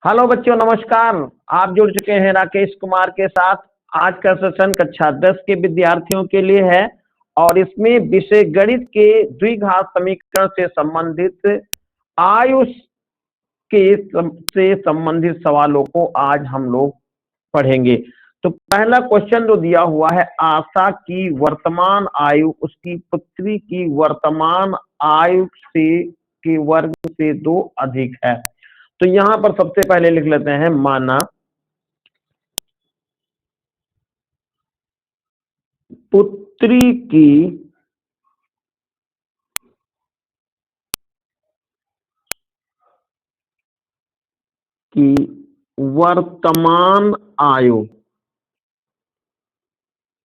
Hello बच्चों, नमस्कार। आप जुड़ चुके हैं राकेश कुमार के साथ। आज का सेशन कक्षा 10 के विद्यार्थियों के लिए है और इसमें विषय गणित के द्विघात समीकरण से संबंधित आयुष के से संबंधित सवालों को आज हम लोग पढ़ेंगे। तो पहला क्वेश्चन जो दिया हुआ है, आशा की वर्तमान आयु उसकी पुत्री की वर्तमान आयु से के वर्ग से 2 अधिक है। तो यहां पर सबसे पहले लिख लेते हैं, माना पुत्री की वर्तमान आयु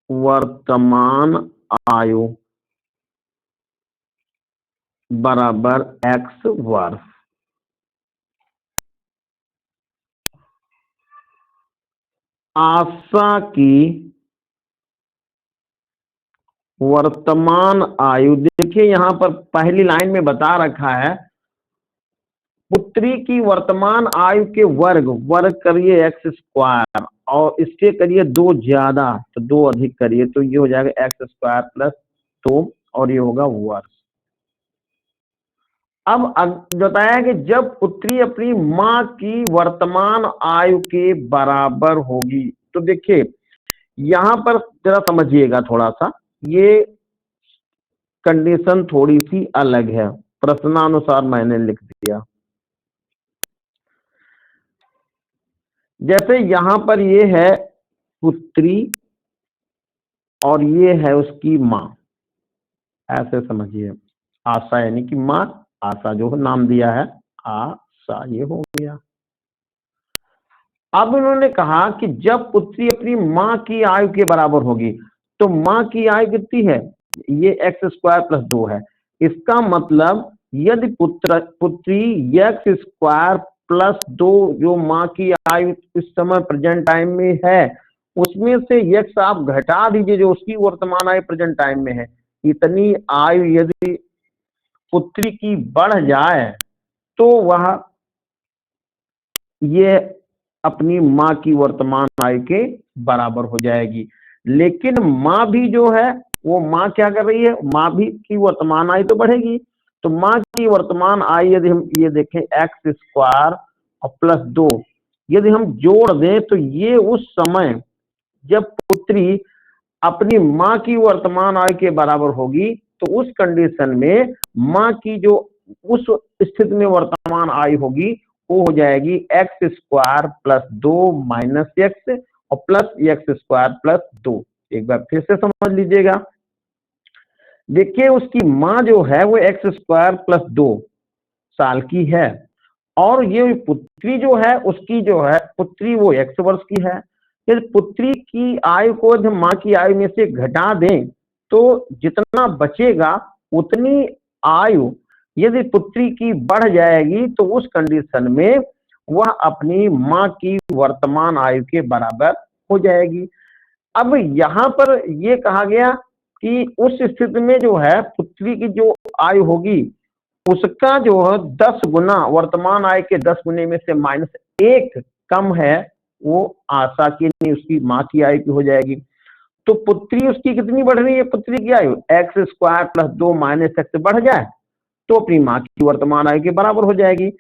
वर्तमान आयु बराबर x वर्ग। आशा की वर्तमान आयु, देखिए यहां पर पहली लाइन में बता रखा है पुत्री की वर्तमान आयु के वर्ग करिए एक्स स्क्वायर और इसके करिए 2 ज्यादा तो 2 अधिक करिए, तो ये हो जाएगा एक्स स्क्वायर प्लस 2 और ये होगा वर्ग। अब बताया कि जब पुत्री अपनी मां की वर्तमान आयु के बराबर होगी, तो देखिए यहां पर जरा समझिएगा थोड़ा सा, ये कंडीशन थोड़ी सी अलग है, प्रश्नानुसार मैंने लिख दिया। जैसे यहां पर ये है पुत्री और ये है उसकी मां, ऐसे समझिए। आशा यानी कि मां, आशा जो नाम दिया है आशा, ये हो गया। अब उन्होंने कहा कि जब पुत्री अपनी मां की आयु के बराबर होगी, तो मां की आयु कितनी है, ये एक्स स्क्वायर प्लस 2 है। इसका मतलब यदि पुत्री एक्स स्क्वायर प्लस 2 जो मां की आयु इस समय प्रेजेंट टाइम में है, उसमें से एक्स आप घटा दीजिए जो उसकी वर्तमान आयु प्रेजेंट टाइम में है। इतनी आयु यदि पुत्री की बढ़ जाए तो वह ये अपनी मां की वर्तमान आयु के बराबर हो जाएगी। लेकिन मां भी जो है वो मां क्या कर रही है, मां भी की वर्तमान आयु तो बढ़ेगी। तो मां की वर्तमान आयु यदि हम ये देखें एक्स स्क्वायर और प्लस 2 यदि हम जोड़ दें, तो ये उस समय जब पुत्री अपनी मां की वर्तमान आयु के बराबर होगी, तो उस कंडीशन में मां की जो उस स्थिति में वर्तमान आयु होगी वो हो जाएगी x square plus 2 minus x और प्लस एक्स स्क्वायर प्लस 2। एक बार फिर से समझ लीजिएगा। देखिए उसकी मां जो है वो एक्स स्क्वायर प्लस 2 साल की है और ये पुत्री जो है उसकी जो है पुत्री वो एक्स वर्ष की है। यदि पुत्री की आयु को जब मां की आयु में से घटा दें, तो जितना बचेगा उतनी आयु यदि पुत्री की बढ़ जाएगी, तो उस कंडीशन में वह अपनी मां की वर्तमान आयु के बराबर हो जाएगी। अब यहां पर यह कहा गया कि उस स्थिति में जो है पुत्री की जो आयु होगी उसका जो है 10 गुना वर्तमान आय के 10 गुने में से -1 कम है, वो आशा की नहीं उसकी मां की आयु की हो जाएगी। तो पुत्री उसकी कितनी बढ़ रही है, पुत्री की आयु x square plus 2 minus x बढ़ जाए तो अपनी मां की वर्तमान आयु के बराबर हो जाएगी।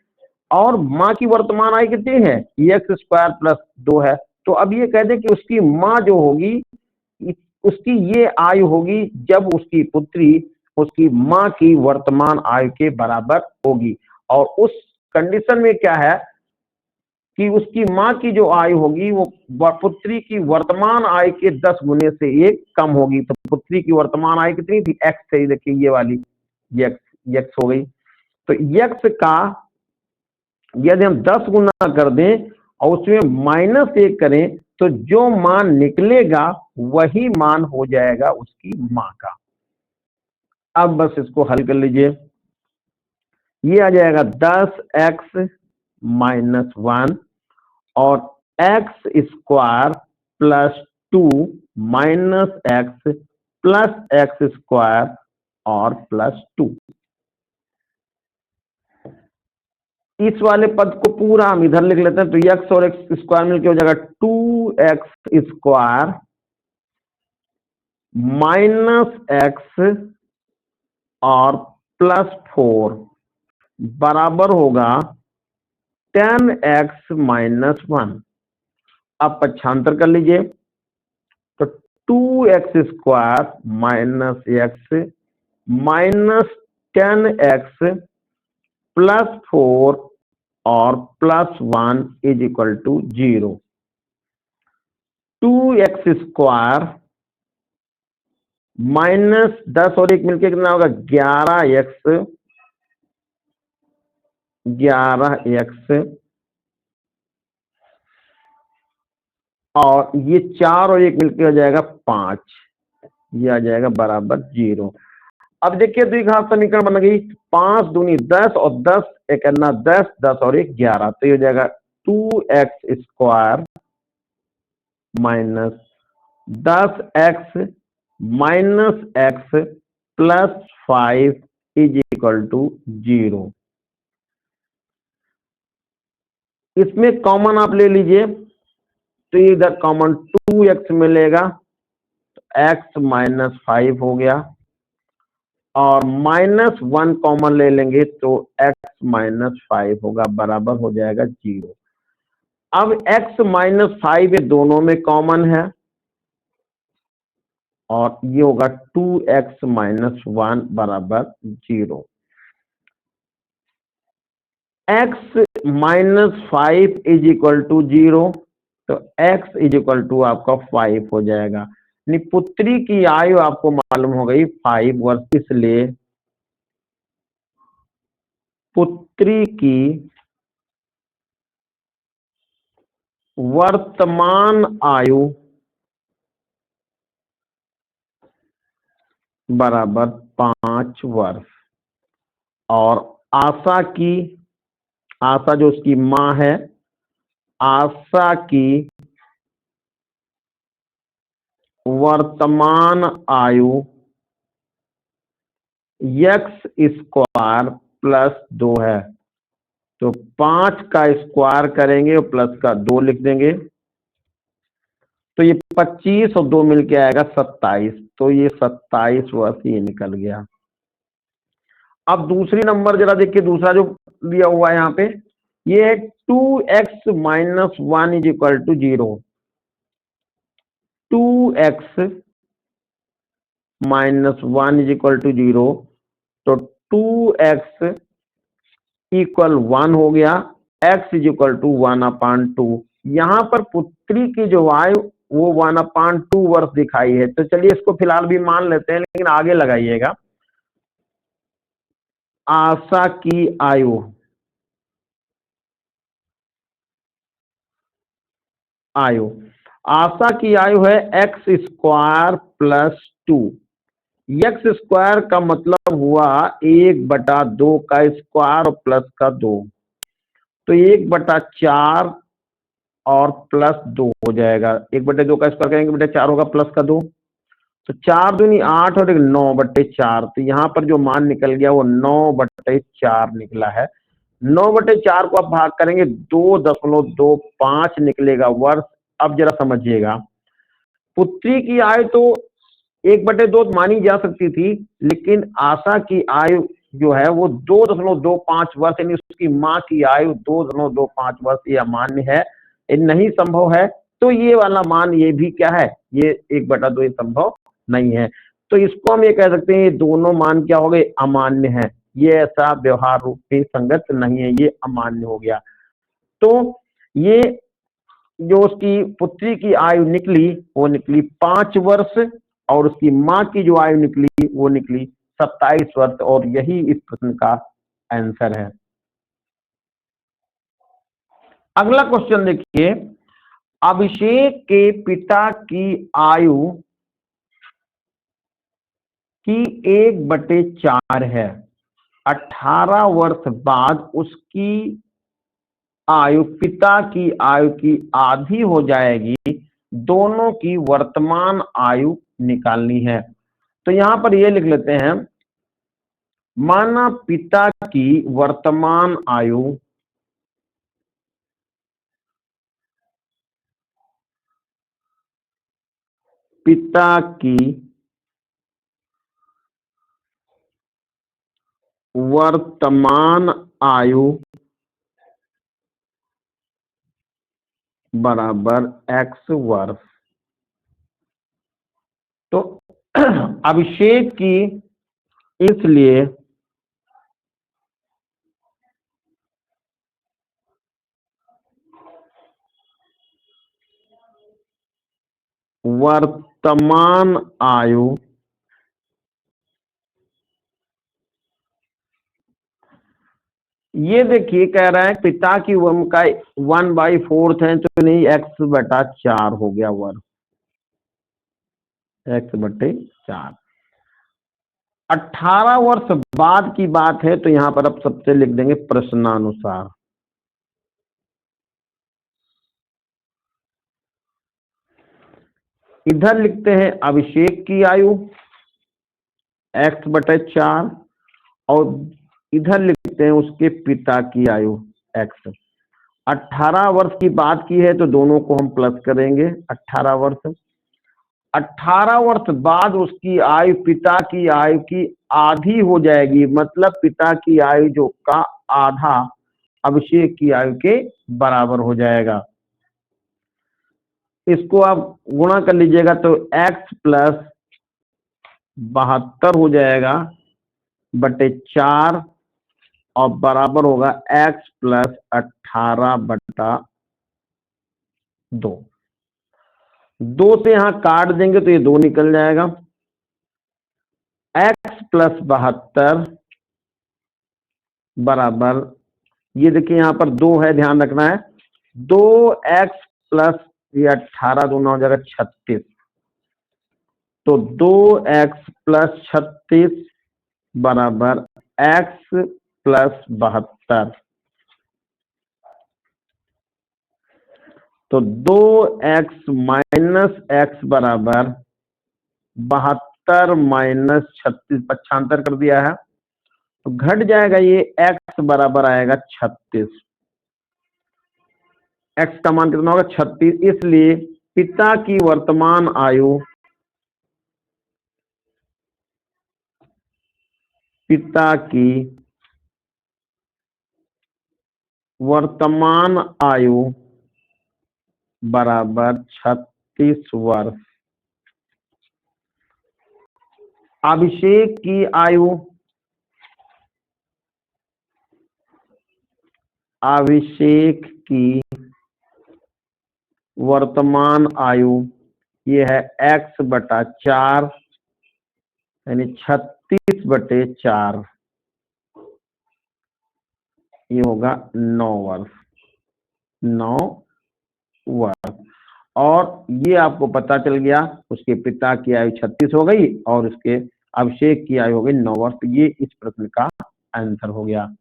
और मां की वर्तमान आयु कितनी है, एक्स स्क्वायर प्लस 2 है। तो अब ये कह दे कि उसकी मां जो होगी उसकी ये आयु होगी जब उसकी पुत्री उसकी मां की वर्तमान आयु के बराबर होगी। और उस कंडीशन में क्या है कि उसकी मां की जो आयु होगी वो पुत्री की वर्तमान आयु के 10 गुने से 1 कम होगी। तो पुत्री की वर्तमान आयु कितनी थी, एक्स से, देखिए ये वाली एक्स हो गई। तो एक्स का यदि हम 10 गुना कर दें और उसमें -1 करें, तो जो मान निकलेगा वही मान हो जाएगा उसकी मां का। अब बस इसको हल कर लीजिए, ये आ जाएगा 10x - 1 और x square plus 2 minus x plus x square और प्लस 2। इस वाले पद को पूरा हम इधर लिख लेते हैं, तो x और x स्क्वायर मिलकर हो जाएगा 2x स्क्वायर माइनस x और +4 बराबर होगा 10x - 1। अब पक्षांतर कर लीजिए, तो 2x square minus x minus 10x +4 और +1 is equal to 0। 2x square minus 10 और 1 मिलकर कितना होगा 11x और ये 4 और 1 मिलकर हो जाएगा 5, ये आ जाएगा बराबर 0। अब देखिए द्विघात समीकरण बन गई, 5 दूनी 10 और 10 एक 10, 10 और 1 11, तो ये हो जाएगा 2x square minus 10x minus x +5 is equal to 0। इसमें कॉमन आप ले लीजिए, तो इधर कॉमन 2x मिलेगा, तो x -5 हो गया, और -1 कॉमन ले लेंगे तो x -5 होगा, बराबर हो जाएगा 0। अब x -5 ये दोनों में कॉमन है, और ये होगा 2x - 1 बराबर 0। x -5 इज इक्वल टू 0, तो x इज इक्वल टू आपका 5 हो जाएगा। यानी पुत्री की आयु आपको मालूम हो गई 5 वर्ष, इसलिए पुत्री की वर्तमान आयु बराबर 5 वर्ष, और आशा जो उसकी मां है, आशा की वर्तमान आयु x स्क्वायर +2 है, तो 5 का स्क्वायर करेंगे और प्लस का 2 लिख देंगे, तो ये 25 और 2 मिलके आएगा 27, तो ये 27 वर्ष ये निकल गया। अब दूसरी नंबर जरा देखिए, दूसरा जो दिया हुआ है यहाँ पे, ये है 2x - 1 is equal to 0। 2x - 1 is equal to 0, तो 2x इक्वल 1 हो गया, x इज इक्वल टू 1/2। यहाँ पर पुत्री की जो आयु वो 1/2 वर्ष दिखाई है, तो चलिए इसको फिलहाल भी मान लेते हैं, लेकिन आगे लगाइएगा। आशा की आयु आशा की आयु है x स्क्वायर +2। x स्क्वायर का मतलब हुआ 1/2 का स्क्वायर और प्लस का 2, तो 1/4 और +2 हो जाएगा। 1/2 का स्क्वायर करेंगे बेटा 4 होगा, प्लस का 2, तो 4 दूनी 8 और 9/4, तो यहाँ पर जो मान निकल गया वो 9/4 निकला है। 9/4 को आप भाग करेंगे 2.25 निकलेगा वर्ष। अब जरा समझिएगा, पुत्री की आयु तो 1/2 मानी जा सकती थी, लेकिन आशा की आयु जो है वो 2.25 वर्ष, यानी उसकी माँ की आयु 2.25 वर्ष, ये अमान्य है, ये नहीं संभव है। तो ये वाला मान ये भी क्या है, ये 1/2 संभव नहीं है। तो इसको हम ये कह सकते हैं ये दोनों मान क्या हो गए, अमान्य है। ये ऐसा व्यवहार रूप से संगत नहीं है, ये अमान्य हो गया। तो ये जो उसकी पुत्री की आयु निकली वो निकली 5 वर्ष, और उसकी माँ की जो आयु निकली वो निकली 27 वर्ष, और यही इस प्रश्न का आंसर है। अगला क्वेश्चन देखिए, अभिषेक के पिता की आयु की 1/4 है। 18 वर्ष बाद उसकी आयु पिता की आयु की आधी हो जाएगी, दोनों की वर्तमान आयु निकालनी है। तो यहां पर ये लिख लेते हैं, माना पिता की वर्तमान आयु पिता की वर्तमान आयु बराबर x वर्ष। तो अभिषेक की इसलिए वर्तमान आयु ये देखिए कह रहा है पिता की वम का 1/4 है तो नहीं x/4 हो गया वर्ग, x/4। 18 वर्ष बाद की बात है तो यहां पर अब सबसे लिख देंगे प्रश्नानुसार। इधर लिखते हैं अभिषेक की आयु x/4 और इधर लिखते हैं उसके पिता की आयु x। 18 वर्ष की बात की है तो दोनों को हम प्लस करेंगे 18 वर्ष। 18 वर्ष बाद उसकी आयु पिता की आयु की आधी हो जाएगी, मतलब पिता की आयु जो का आधा अभिषेक की आयु के बराबर हो जाएगा। इसको आप गुणा कर लीजिएगा तो x + 72 हो जाएगा बटे 4 और बराबर होगा x + 18/2। 2 से यहां काट देंगे तो ये 2 निकल जाएगा। x + 72 बराबर, ये देखिए यहां पर 2 है, ध्यान रखना है। 2x + ये 18 दूना हो जाएगा 36, तो 2x + 36 बराबर x + 72। तो 2x - x बराबर 72 - 36, पक्षांतर कर दिया है तो घट जाएगा, ये x बराबर आएगा 36। x का मान कितना होगा 36, इसलिए पिता की वर्तमान आयु, पिता की वर्तमान आयु बराबर 36 वर्ष। अभिषेक की आयु, अभिषेक की वर्तमान आयु ये है x/4 यानी 36/4, ये होगा 9 वर्ष, 9 वर्ष। और ये आपको पता चल गया उसके पिता की आयु 36 हो गई और उसके अभिषेक की आयु हो गई 9 वर्ष। ये इस प्रश्न का आंसर हो गया।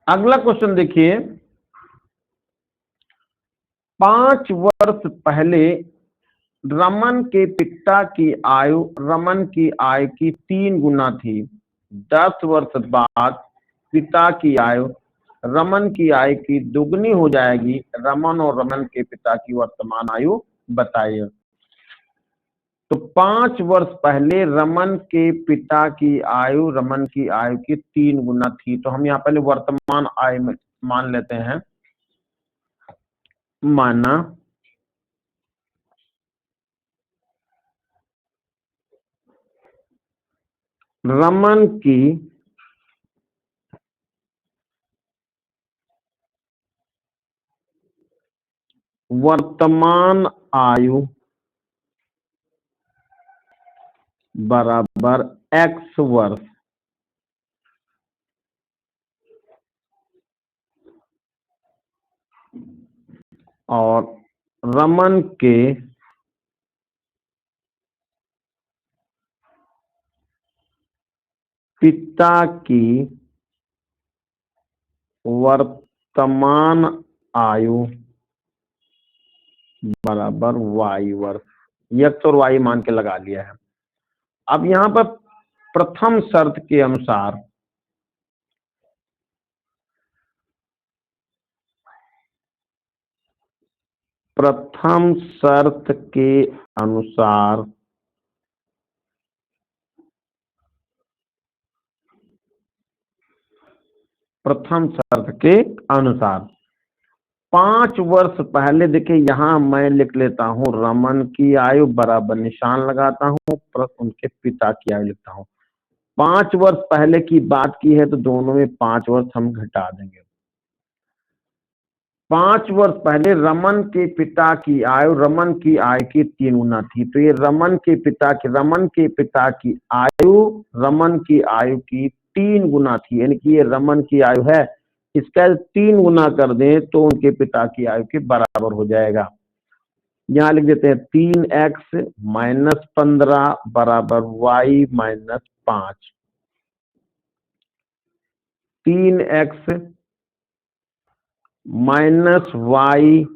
अगला क्वेश्चन देखिए, 5 वर्ष पहले रमन के पिता की आयु रमन की आयु की 3 गुना थी। 10 वर्ष बाद पिता की आयु रमन की आयु की दुगनी हो जाएगी। रमन और रमन के पिता की वर्तमान आयु बताइए। तो 5 वर्ष पहले रमन के पिता की आयु रमन की आयु की 3 गुना थी, तो हम यहाँ पहले वर्तमान आयु में मान लेते हैं। माना रमन की वर्तमान आयु बराबर x वर्ष और रमन के पिता की वर्तमान आयु बराबर y वर्ष। x और y मान के लगा लिया है। अब यहां पर प्रथम शर्त के अनुसार प्रथम शर्त के अनुसार प्रथम शर्त के अनुसार 5 वर्ष पहले, देखिए यहाँ मैं लिख लेता हूँ रमन की आयु बराबर निशान लगाता हूँ प्लस उनके पिता की आयु लिखता हूँ। 5 वर्ष पहले की बात की है तो दोनों में 5 वर्ष हम घटा देंगे। 5 वर्ष पहले रमन के पिता की आयु रमन की आयु की 3 गुना थी, तो ये रमन के पिता की आयु रमन की आयु की 3 गुना थी, यानी कि ये रमन की आयु है, इसका 3 गुना कर दें तो उनके पिता की आयु के बराबर हो जाएगा। यहाँ लिख देते हैं 3x माइनस 15 बराबर y minus 5। 3x minus y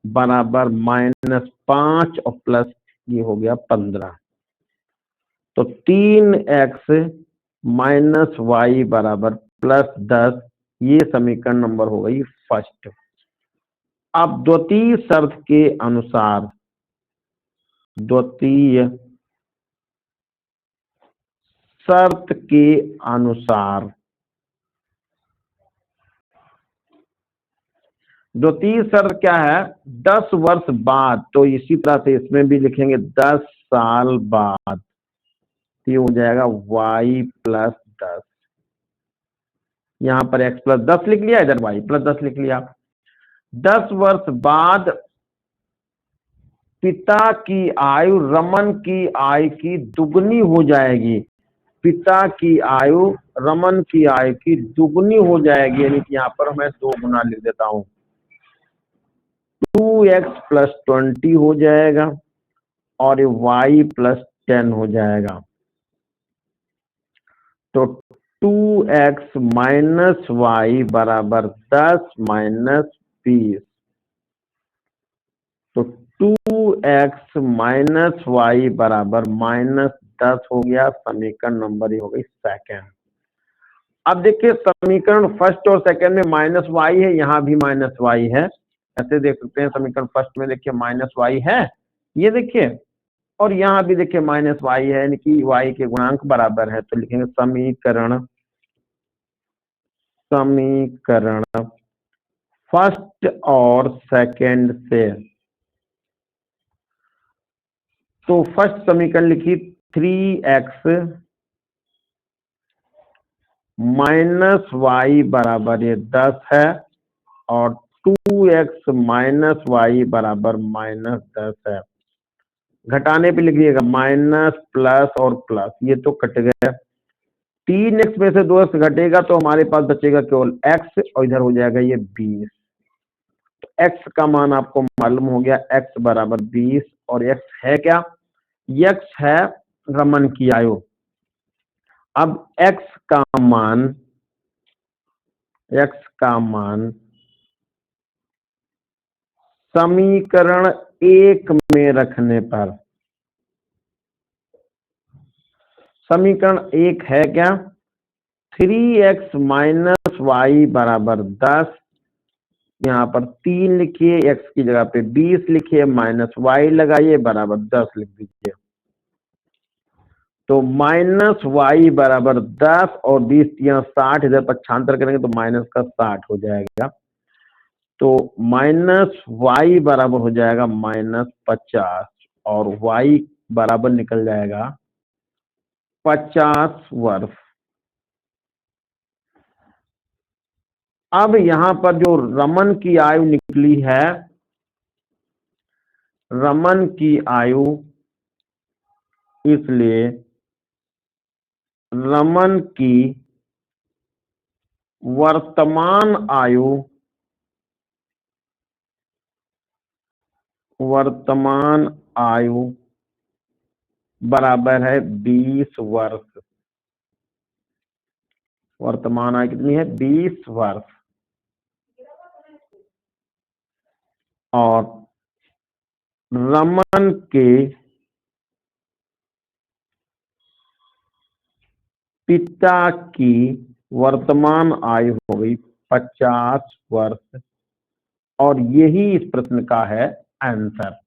बराबर माइनस 5 और प्लस ये हो गया 15। तो 3x माइनस y बराबर प्लस 10, ये समीकरण नंबर हो गई फर्स्ट। अब द्वितीय शर्त के अनुसार द्वितीय शर्त के अनुसार द्वितीय शर्त क्या है? 10 वर्ष बाद, तो इसी तरह से इसमें भी लिखेंगे 10 साल बाद, ये हो जाएगा y प्लस 10। यहाँ पर x प्लस 10 लिख लिया, इधर y प्लस 10 लिख लिया। 10 वर्ष बाद पिता की आयु रमन की आयु की दुगनी हो जाएगी, पिता की आयु रमन की आयु की दुगनी हो जाएगी, यानी कि यहाँ पर मैं 2 गुना लिख देता हूं, 2x प्लस 20 हो जाएगा और y प्लस 10 हो जाएगा। तो 2x माइनस वाई बराबर 10 माइनस 20, तो 2x माइनस वाई बराबर माइनस 10 हो गया। समीकरण नंबर ये हो गई सेकंड। अब देखिए समीकरण फर्स्ट और सेकंड में माइनस वाई है, यहाँ भी माइनस वाई है, ऐसे देख सकते हैं। समीकरण फर्स्ट में देखिए माइनस वाई है, ये देखिए, और यहाँ भी देखिए माइनस वाई है, यानी कि वाई के गुणांक बराबर है। तो लिखेंगे समीकरण फर्स्ट और सेकंड से। तो फर्स्ट समीकरण लिखी 3x माइनस वाई बराबर ये 10 है और 2x माइनस वाई बराबर माइनस 10 है। घटाने पे लिखिएगा माइनस प्लस और प्लस, ये तो कट गया। 3x में से 2x घटेगा तो हमारे पास बचेगा केवल x और इधर हो जाएगा ये 20। तो x का मान आपको मालूम हो गया, x बराबर 20 और x है क्या? x है रमन की आयु। अब x का मान समीकरण 1 में रखने पर, समीकरण 1 है क्या? 3x माइनस वाई बराबर 10, यहाँ पर 3 लिखिए, x की जगह पे 20 लिखिए, माइनस वाई लगाइए बराबर 10 लिख दीजिए। तो माइनस वाई बराबर 10 और 20 यहाँ 60, इधर पक्षांतर करेंगे तो माइनस का 60 हो जाएगा। तो माइनस वाई बराबर हो जाएगा माइनस 50 और y बराबर निकल जाएगा 50 वर्ष। अब यहाँ पर जो रमन की आयु निकली है, रमन की आयु, इसलिए रमन की वर्तमान आयु बराबर है 20 वर्ष। वर्तमान आयु कितनी है? 20 वर्ष। और रमन के पिता की वर्तमान आयु हो गई 50 वर्ष। और यही इस प्रश्न का है आंसर।